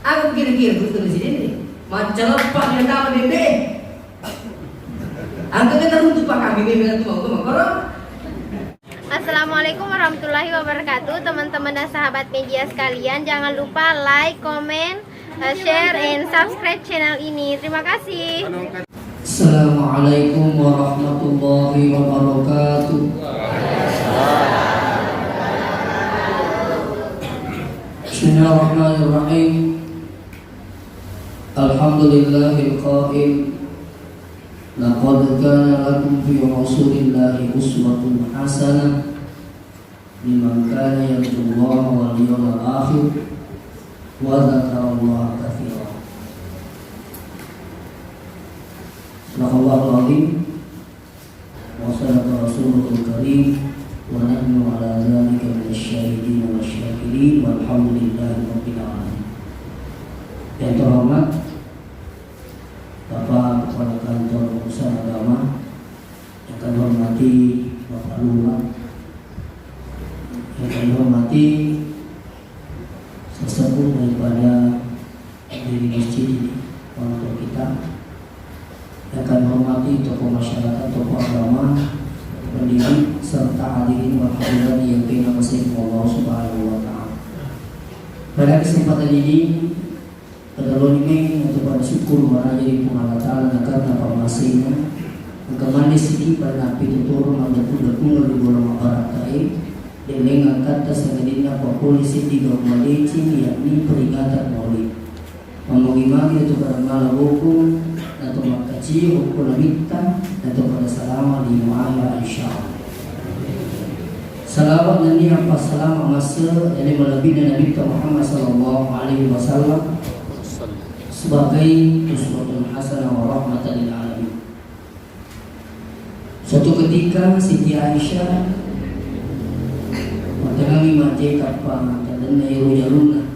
Aku kira-kira betul di sini nih. Macam apa dia tahu bebe? Angkat kita untuk pak kami bebe itu mau kemana? Assalamualaikum warahmatullahi wabarakatuh, teman-teman dan sahabat media sekalian. Jangan lupa like, comment, share, and subscribe channel ini. Terima kasih. Assalamualaikum warahmatullahi wabarakatuh. Bismillahirrahmanirrahim. Alhamdulillahil qail. Laqad kana lakum fi rasulillahi uswatun hasanah liman kana yarjullaha wal yawmal akhir wa dzakarallaha katsiran. Sadaqallahul azim wa sadaqa rasulul karim wa nahnu ala dzalika minasyahidin wasyakirin walhamdulillahi rabbil alamin. Yang terhormat Bapak Kepala Kantor Urusan Agama, yang kami hormati Bapak Lurah, yang kami hormati sesepuh daripada diri masjid ini, orang tua kita, yang kami hormati tokoh masyarakat, tokoh agama, pendidik, serta hadirin wa hadirat yang kena masih Allah Subhanahu wa Ta'ala. Pada kesempatan ini pada loni untuk pada syukur mana jadi pengalatan karena pemasinya kemana sini pada api turun ada pun di bola barakai dan mengangkat sebenarnya polisi di Gomali Cini yakni peringatan Maulid memagi itu pada malam hukum atau makaji hukum labita atau pada selama di mu'ala insyaallah. Salawat dan niat selama masa yang melebihi Nabi Muhammad sallallahu alaihi wasallam sebagai uswatun hasanah wa rahmatan lil alamin. Suatu ketika Siti Aisyah mengalami mati kapal dan jaruna.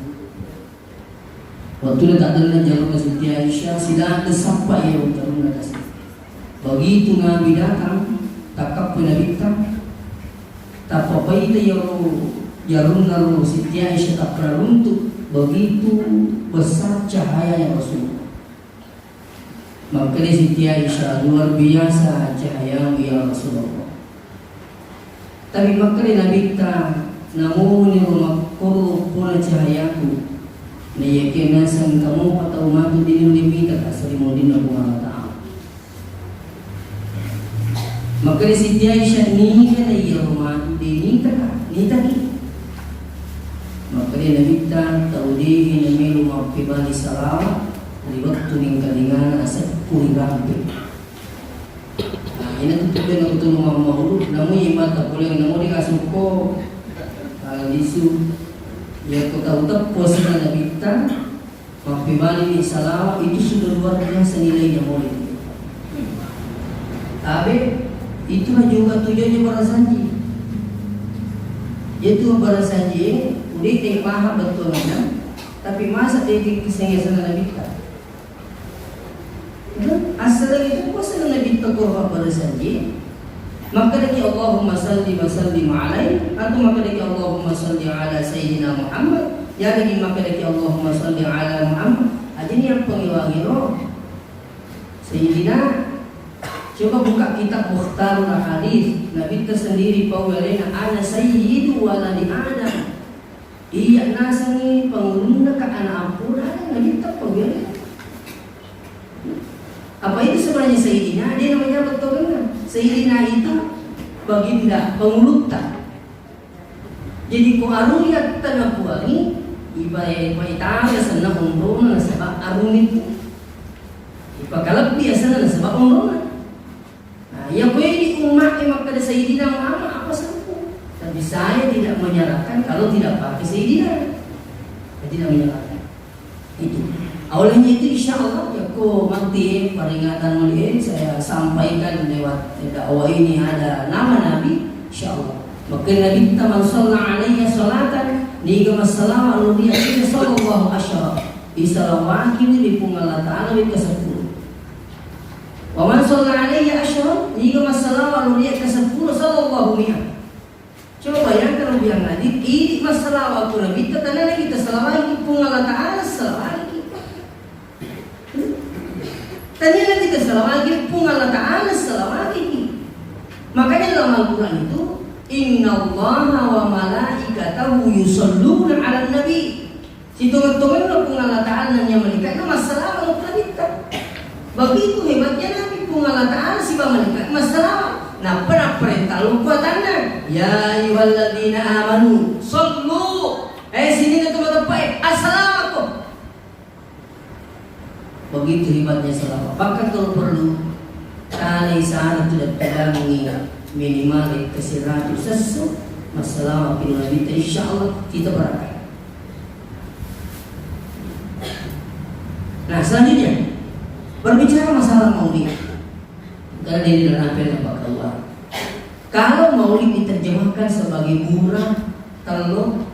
Waktu tak ada jaruna Siti Aisyah sila ada sampai jaruna kasih. Begitu Nabi datang takap Nabi tak apa itu jaruna Siti Aisyah tak pernah runtuh. Begitu besar cahaya yang Rasulullah. Makanya Siti Aisyah luar biasa cahaya ya Rasulullah. Tapi makanya Nabi ta namun ni makuru pula cahayaku. Na yakin nasan kamu atau matu dinu limita asri modin Allah Taala. Makanya Siti Aisyah ni kan ya matu dinu ni tadi. Makanya Nabi taudihi namilu maqibali salawat di waktu ningkalingan asap kulirampe. Nah ini tutup dengan betul mau namun imat tak boleh namun dikasuko disu ya kota utak posisi Nabi maqibali salawat itu sudah luar biasa nilainya boleh. Tapi itulah juga tujuannya para sanji. Yaitu para sanji dia tidak paham betul kan? Tapi masa dia kesenggesan Nabi kita. Asal itu pasal Nabi kita korban pada saja. Maka lagi Allahumma salli wa sallim alaihi atau maka lagi Allahumma salli ala Sayyidina Muhammad. Ya lagi maka lagi Allahumma salli ala Muhammad. Jadi yang pengiwangi roh Sayyidina. Coba buka kitab Mukhtarul Hadis. Nabi kita sendiri pawalena ana sayyidu waladi Adam. Iya nasangi pengguna ke anak ampun ada nggak kita pegawai. Apa itu sebenarnya Sayyidina? Dia namanya betul kan? Sayyidina itu bagi tidak pengulutan. Jadi ko aruniyat tanah puangi ibadah senang umroh sebab arun itu. Kalau biasa sebab umroh. Nah, yang kau di umat emak pada Sayyidina Muhammad apa sahaja. Tapi saya tidak menyalahkan kalau tidak pakai Sayyidina. Saya tidak menyalahkan. Itu. Awalnya itu insya Allah ya kok mati peringatan mulia saya sampaikan lewat dakwah ini ada nama Nabi insya Allah. Maka Nabi kita man shalla alaihi salatan niga masalama alladhi yaqulu sallallahu asyara. Isalawaki di pungal ta'ala bi kasapul. Wa man shalla alaihi asyara niga masalama alladhi kasapul sallallahu mi'a. Coba bayangkan bilang Nabi, ini masalah waktu Nabi tanah kita selawai pun Allah Ta'ala selawai kita. Tanya kita selawai pun Allah Ta'ala selawai kita. Makanya dalam Al-Quran itu, Inna Allaha wa malaikatahu yusalluna ala Nabi. Hitung-hitungan pun Allah Ta'ala yang malaikat itu masalah untuk kita. Begitu hebatnya Nabi pun Allah Ta'ala si malaikat masalah. Nah pernah perintah lupa tanda. Ya ayyuhalladzina amanu sallu. Sini ke tempat-tempat assalamualaikum. Begitu hebatnya salawat. Bahkan kalau perlu kali sana tidak pegangi minimal kesiratu sesu masalah bila kita insyaallah kita berangkat. Nah selanjutnya berbicara masalah maulid. Karena ini dalam apel Pak Allah. Kalau maulid diterjemahkan sebagai murah, telur,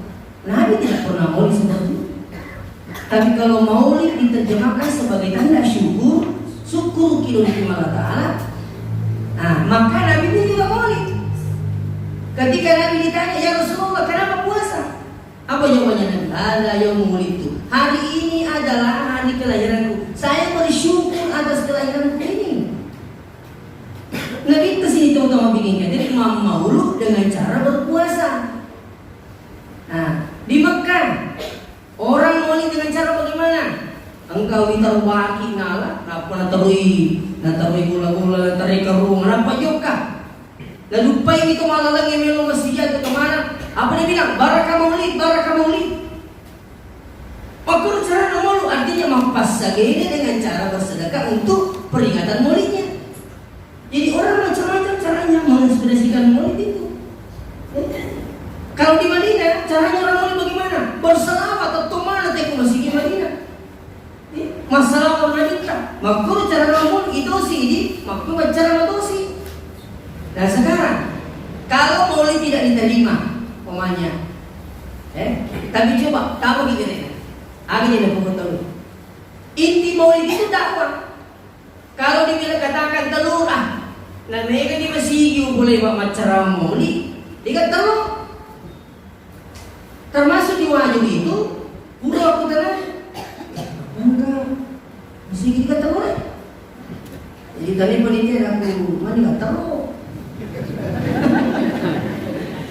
Nabi tidak pernah maulid seperti itu. Tapi kalau maulid diterjemahkan sebagai tanda syukur kirim Allah Ta'ala, nah maka Nabi ini juga maulid. Ketika Nabi ditanya, ya Rasulullah kenapa puasa? Apa jawabannya Nabi? Ada yang maulid itu. Hari ini adalah hari kelahiranku. Saya bersyukur atas kelahiranku ini. Nabi kesini teman-teman bikinkan. Jadi Imam Maulud dengan cara berpuasa. Nah, di Mekah orang maulid dengan cara bagaimana? Engkau ditaruh waki nala, napa natarui gula-gula, tarik kerung, napa juga? Lalu pai itu malah lagi melu masjid ke kemana? Apa dia bilang? Barakah maulid, barakah maulid. Waktu cara maulid artinya mampas sagene dengan cara bersedekah untuk peringatan maulidnya. Jadi orang macam-macam caranya menginspirasikan maulid itu. Kalau di Madinah caranya orang maulid bagaimana? Berselawat atau mana teko masih di Madinah. Masalah orang kita. Makro cara maulid itu sih, makro cara madosi. Dan sekarang kalau maulid tidak diterima pemanya, tapi coba tahu gitu deh. Agak ada pengetahuan. Inti maulid itu dakwah. Kalau dibilang katakan telur nah mereka di masih boleh buat cara maulid, dia telur. Termasuk di wajib itu, udah aku tenang. Enggak, masih kita telur. Jadi tadi panitia aku mana nggak telur.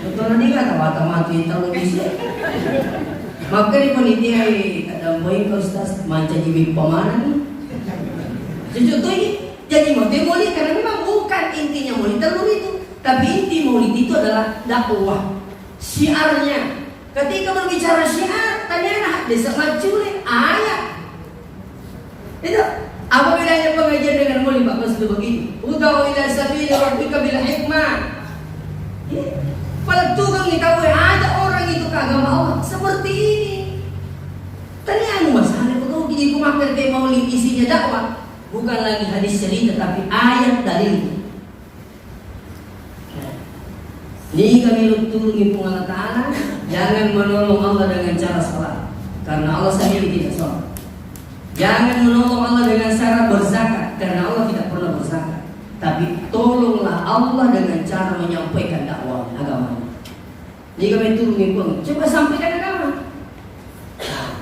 Betul nanti nggak tahu mati telur bisa. Maka di panitia ada poin kau Ustaz macam jadi pemana nih. Contohnya jadi maulid karena memang bukan intinya maulid telur itu, tapi inti maulid itu adalah dakwah. Syiarnya, ketika berbicara syiar, tanya desa macule ayat. Itu apa bedanya pengajian dengan maulid Pak? Maksud begini, ud'u ila sabili rabbika bil hikmah. Kalau tukang tahu ada orang itu ke agama Allah seperti ini. Tanya masalah kalau gini kumakan kayak maulid isinya dakwah. Bukan lagi hadis cerita tapi ayat dalil. Ini kami turungi pun Allah Ta'ala. Jangan menolong Allah dengan cara salat, karena Allah sendiri tidak salat. Jangan menolong Allah dengan cara berzakat, karena Allah tidak pernah berzakat. Tapi tolonglah Allah dengan cara menyampaikan dakwah agama. Ini kami turungi pun. Coba sampaikan agama.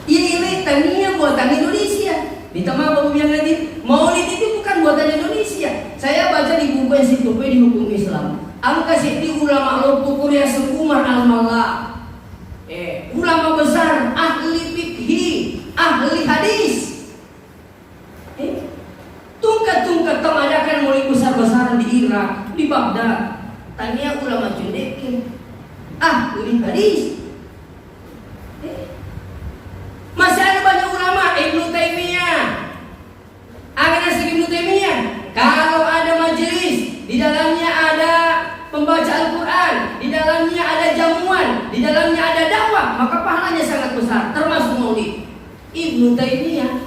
Ini tania buatan Indonesia. Minta maaf Bapak bilang nanti, maulid itu bukan buatan Indonesia. Saya baca di buku ensiklopedia hukum Islam. Angka di ulama al-Bukhul ya sekumar al-Mallah. Ulama besar, ahli fikih, ahli hadis. Tungkat-tungkat mengadakan maulid besar-besaran di Irak, di Baghdad. Tanya ulama Jundekin, ahli hadis. Masih ada banyak ulama, Ibnu Taimiyah. Agnes Ibnu Taimiyah. Kalau ada majelis, di dalamnya ada pembaca Al-Quran, di dalamnya ada jamuan, di dalamnya ada dakwah, maka pahalanya sangat besar, termasuk maulid. Ibnu Taimiyah,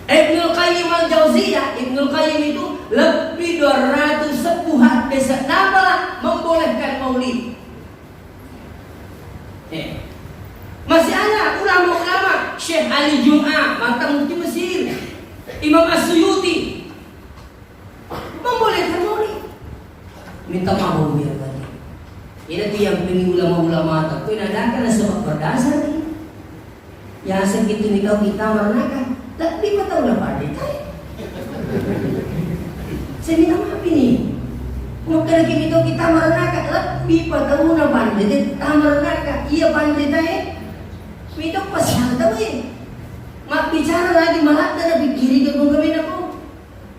Ibnu Qayyim al-Jauziyah, Ibnu Qayyim itu lebih 200 sepuhat desa Nabala membolehkan maulid. Masih ada ulama-ulama, Syekh Ali Jum'ah, mantan mufti Mesir, Imam As-Suyuti membolehkan maulid. Minta maaf biar tadi. Ini itu yang pengen ulama-ulama tak kau nadakan sebab berdasar ni. Yang segitu ni kau kita merenakan. Tapi kau tahu lah pandai. Saya minta maaf ini. Maka lagi kita merenakan. Tapi kau tahu lah pandai. Kita merenakan. Iya pandai tak. Minta pasal tahu mak bicara lagi malah dah pikir ke kau kami nak.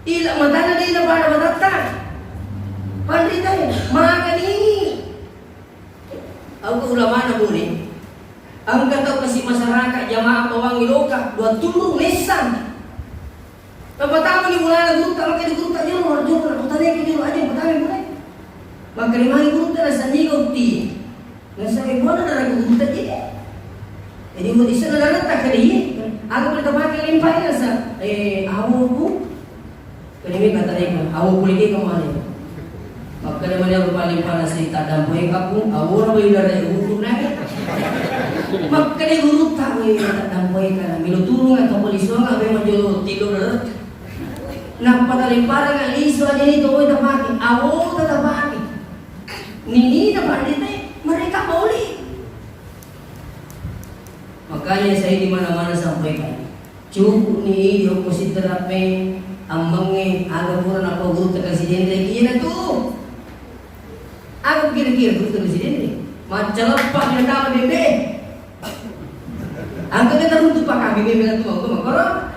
Ila mata na dia na pada batata. Pandai tak. Makan ini. Aku ulama na boleh. Ang kataw kasi masyarakat jamaah bawang iloka dua tulung lesan. Tapos ni mula na gruta maka di gruta jero putane ki jero aja putane boleh. Maka ni mari gruta na sa nigo ti. Nasa ibuana na gruta ti. Jadi mo isa na lalata kali. Ako pala tabaki limpay na sa awo ko. Kanimi katane ko awo ko lagi kamali. Maka naman yung paling para sa itadang buhay ka kung awo na ba yung naray ulo na maka na yung urut ka may itadang buhay ka na minutulong at kapuliso nga may madyo tilo na napadaling para nga liso aja nito ko itapaki awo na tapaki nini na pandita mereka mauli makanya saya di mana-mana sampaikan cukup ni di oposisi terapi ambangnya agak pura apa guru presiden lagi na tuh. Aku kira-kira guru presiden ni macam apa dia nama bebe. Aku kata untuk pak kami bebe tu aku makoro.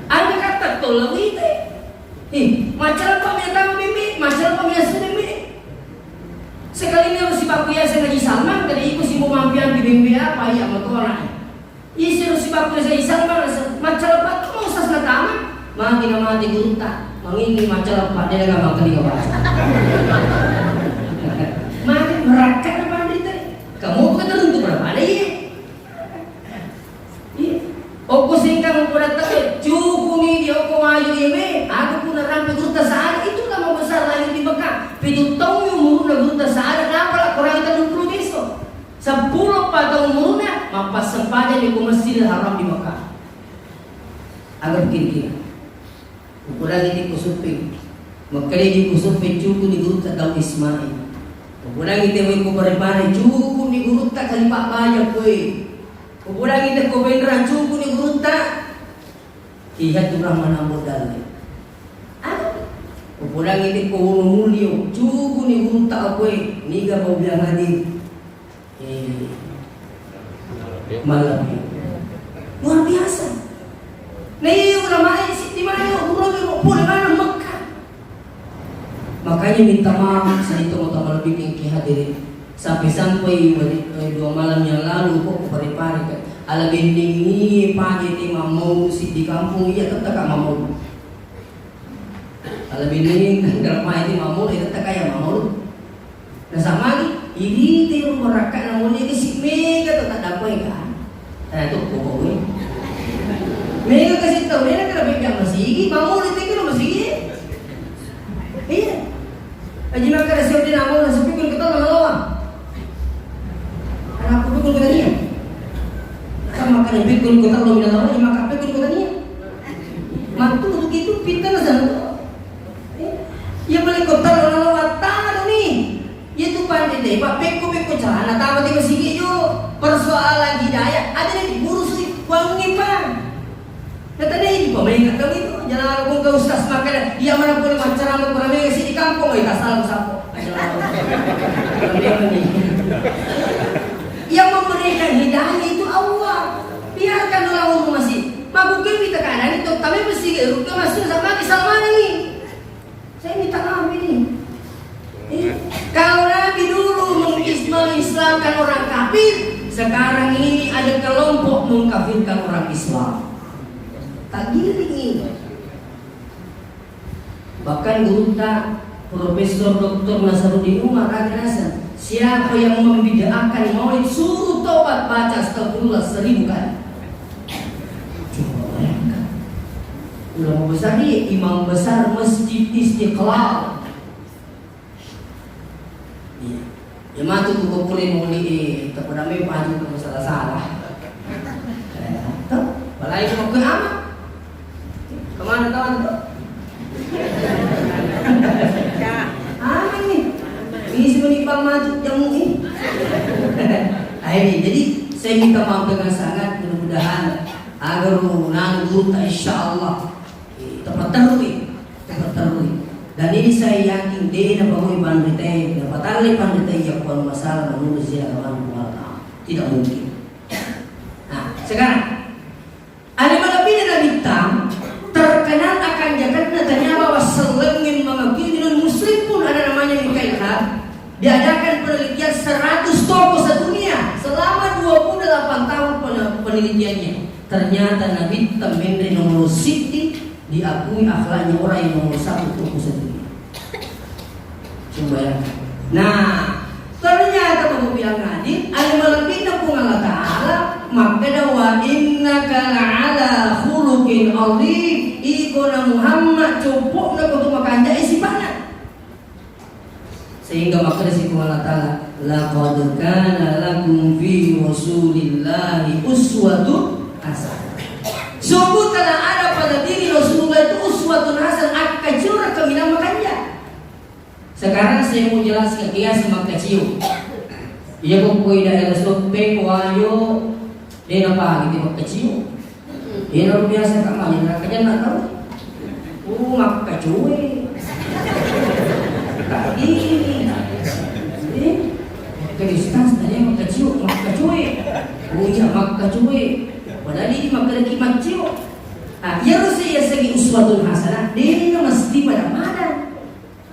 Aku kata tolong itu. Macam apa dia nama bebe, macam apa dia sudah bebe. Sekali ni harus si pak kuya saya lagi Salman, kali ikut si mau mampian di bebe apa ya motoran. Isi harus si pak kuya saya Salman macam apa tu mau sas natama. Makin mati guru tak. Mengini macam apa dia enggak makan di bawah. Makin merakat apa itu? Kamu bukan tertentu berapa ada ya? Aku singkang pura tak cukup ni dia aku maju ini. Aku pun ramai guru tak sahar itu lama besar lagi di Mekah. Pitu tahun yang murun guru tak sahar kenapa lah kurang kita 20 besok. 10 tahun murunnya mampas sempadan di Masjidil Haram di Mekah. Agar kira-kira. Ukuran ini kusupin, makanya di kusupin cukup di guru tak tahu Ismail. Ukuran itu yang kau beri cukup di guru tak kali pak banyak kue. Ukuran itu kau beneran cukup di guru tak. Lihat orang mana modalnya. Ukuran itu kau mulio cukup di guru tak kue. Niga mau bilang lagi. Malam luar biasa. Nih ulama di mana ulama boleh mana Mekah. Makanya minta maaf saya itu mau lebih tinggi hadirin. Sampai 2 malam yang lalu kok pari-pari kan. Ala bending ni pagi ti mamau si di kampung iya tetap kak mamau. Ala bending dalam pagi ti mamau iya tetap kaya mamau. Nah sama ni ini ti merakat namanya ke si mega tetap dapat kan. Nah itu pokoknya. Mereka kasih tahu dia nak bilang masih, mamu ni tinggal masih. Iya. Aji makan resep dia mamu nasi pikul kita lawan. Anak aku pikul kita ni. Sama makan pikul kita lawan, aji makan pikul kita ni. Mantu begitu pintar sana. Ya boleh kota lawan tahu ni. Itu pandai deh. Pak pikul celana tahu dia masih yo. Persoalan hidayah ada yang diurus wangi pan. Kata dia ini pemerintah kami itu jangan aku ke ustaz makan dia mana boleh macam orang yang di kampung kita salah sapo. Yang memberikan hidayah itu Allah. Biarkan orang umum masih. Mabukir kita kanan itu tapi mesti ke masuk sama di Salman ini. Saya minta maaf ini. Kalau Nabi dulu mengislamkan orang kafir, sekarang ini ada kelompok mengkafirkan orang Islam. Tak giring. Bahkan guru tak Profesor Dr. Nasaruddin Umar Agarasan, siapa yang membid'ahkan maulid suruh tobat baca astagfirullah 1000 kali. Coba bayangkan. Ulama besar dia imam besar Masjid Istiqlal. Iya. Ya matu ku kumpulin maulid kepada me paju ke salah-salah. Tuh, balai mau ke amat. Kemana kawan tuh? Aman nih. Ini Saya minta maaf dengan sangat, mudah-mudahan agar nanggut insyaallah tepat terus. Dan ini saya yakin dia na bagoy pandite, dapat alay pandite yang pun masalah menurut saya Allah tidak mungkin. Nah, sekarang ada malapin na bintang terkenal akan jagatnya tanya bahwa selengin mga Pilipinon Muslim pun ada namanya Mikhail Hab. Diadakan penelitian 100 toko sedunia selama 28 tahun penelitiannya. Ternyata Nabi Tamendri nomor Siti diakui akhlaknya orang yang nomor 1 toko sedunia. Coba ya. Nah, ternyata Bapak bilang hadir al-malapin na kung Allah Ta'ala maka dawa innaka la'ala khuluqin azim. Iko na Muhammad cukup na kutu makanda isipana. Sehingga maka dari Allah Ta'ala laqad kana lakum fi rasulillahi uswatun hasanah. Sungguh telah ada pada diri Rasulullah itu uswatun hasanah akajura kami namakannya. Sekarang saya mau jelaskan kias makacil. Ia kok koi daerah sope wayo dia apa gitu makacil. Ia luar biasa kamarnya nakanya nak tahu. Makacuy. Ini Kristus tadi makacuy. Oh iya makacuy. Padahal ini makalaki maccio. Ya segi uswatun hasanah. Dia mesti pada mana?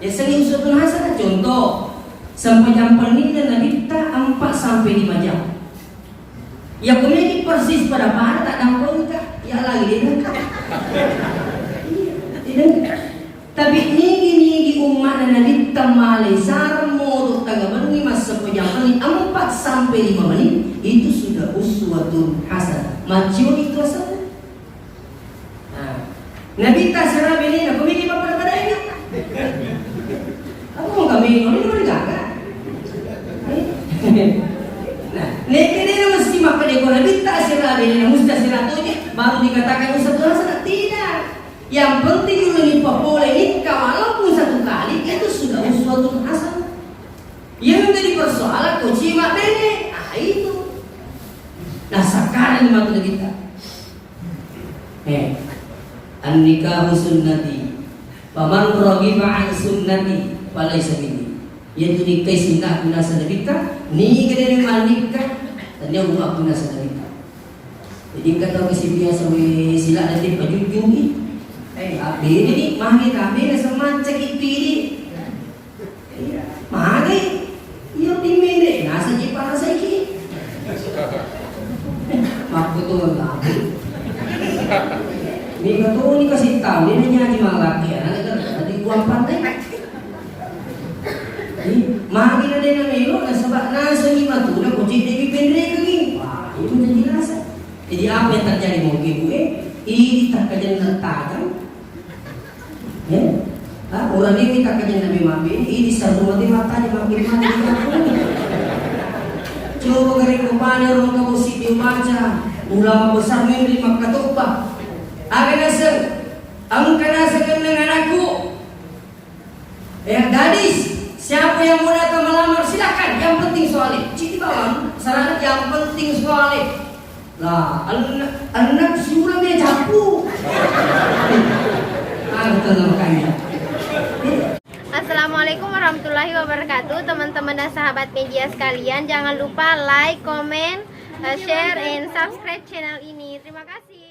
Ya segi uswatun hasanah contoh sampai jam pening dan Nabi 4 sampai 5 jam. Ya kemudian persis pada mana tak nampak ya lagi dia. Tidak. Tapi ini umat dan Nabi tamale sarmo untuk tagaban 5 sampai jam pening 4 sampai 5 menit itu sudah uswatun hasanah. Maccio itu asal. Nah, Nabi tasara beli nak kumiki apa pada ini? Aku mau kami ini berjaga. Nah, ini mesti makan ekor Nabi tasara beli nak mustasira tu baru dikatakan uswatun hasanah. Tidak. Yang penting ini boleh nikah walaupun 1 kali itu sudah uswatun hasanah. Yang menjadi persoalan kucima bene, itu. Nah sekarang maksud kita, an-nikahu sunnati, paman raghiba an sunnati, falaysa minni. Yaitu nikah sunnah guna sedekah, ni gede nikah, dan dia rumah guna sedekah. Jadi kata kasi biasa sila nanti pajujung ni. Abdi ni mahir kami na semacam itu ini. Mahir, yo dimene nasa jipa nasa iki. Aku tuh nggak. Ini tuh ini kasih tahu ini nyanyi malaki ya. Nanti uang pantai. Mahir ada yang melo na sebab nasa ni matu na kunci dewi pendek lagi. Wah itu jadi nasa. Jadi apa yang terjadi mungkin ini tak kajian tajam. Ya, orang ini tak kajian Nabi ini satu mati makin mati. Coba garing kepala orang kamu sih baca ulama besar memberi maka toba. Angka nasekan dengan aku. Gadis, siapa yang mau datang melamar silakan. Yang penting soalnya. Citi bawang, syarat yang penting soalnya. Lah, anak si ulang dia capu. Assalamualaikum warahmatullahi wabarakatuh, teman-teman dan sahabat media sekalian. Jangan lupa like, comment, share, and subscribe channel ini. Terima kasih.